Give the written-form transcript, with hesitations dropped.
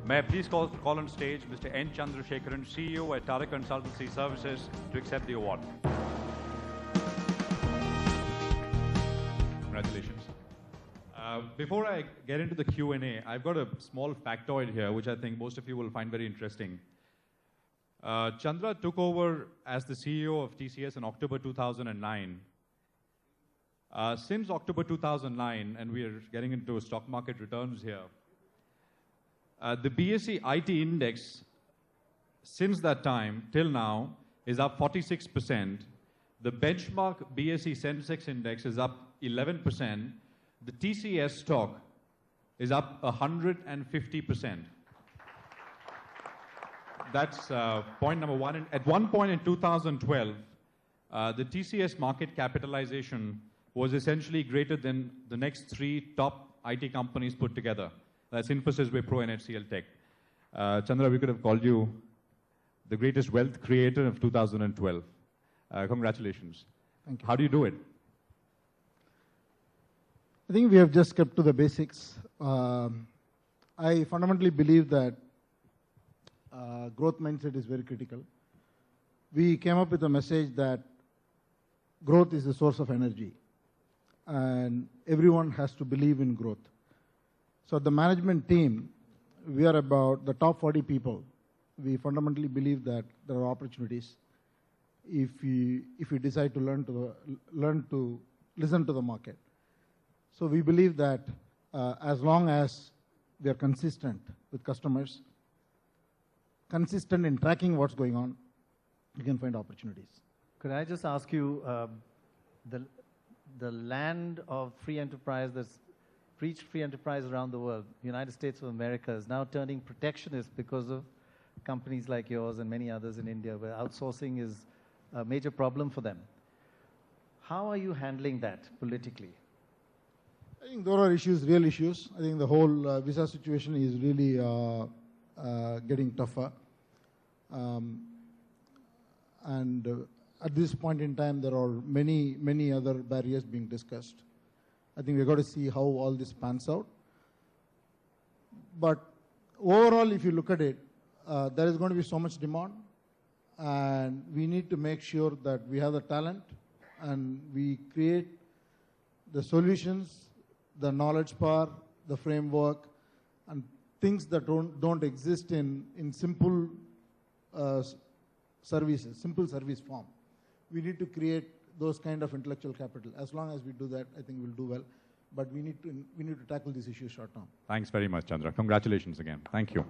May I please call on stage Mr. N. Chandrasekharan, CEO at Tata Consultancy Services, to accept the award. Congratulations. Before I get into the Q&A, I've got a small factoid here, which I think most of you will find very interesting. Chandra took over as the CEO of TCS in October 2009. Since October 2009, and we are getting into stock market returns here, the BSE IT index, since that time till now, is up 46%. The benchmark BSE Sensex index is up 11%. The TCS stock is up 150%. That's point number one. And at one point in 2012, the TCS market capitalization was essentially greater than the next three top IT companies put together. That's Infosys, Wipro, and HCL Tech. Chandra, we could have called you the greatest wealth creator of 2012. Congratulations. Thank you. How do you do it? I think we have just kept to the basics. I fundamentally believe that growth mindset is very critical. We came up with a message that growth is the source of energy, and everyone has to believe in growth. So the management team, we are about the top 40 people. We fundamentally believe that there are opportunities if we decide to learn to listen to the market. So we believe that as long as we are consistent with customers, consistent in tracking what's going on, we can find opportunities. Could I just ask you, the land of free enterprise that's reached free enterprise around the world, the United States of America, is now turning protectionist because of companies like yours and many others in India, where outsourcing is a major problem for them. How are you handling that politically? I think there are issues, real issues. I think the whole visa situation is really getting tougher. At this point in time, there are many other barriers being discussed. I think we've got to see how all this pans out. But overall, if you look at it, there is going to be so much demand, and we need to make sure that we have the talent and we create the solutions, the knowledge power, the framework, and things that don't exist in simple services, simple service form. We need to create those kind of intellectual capital. As long as we do that, I think we'll do well. But we need to tackle these issues short term. Thanks very much, Chandra. Congratulations again. Thank you.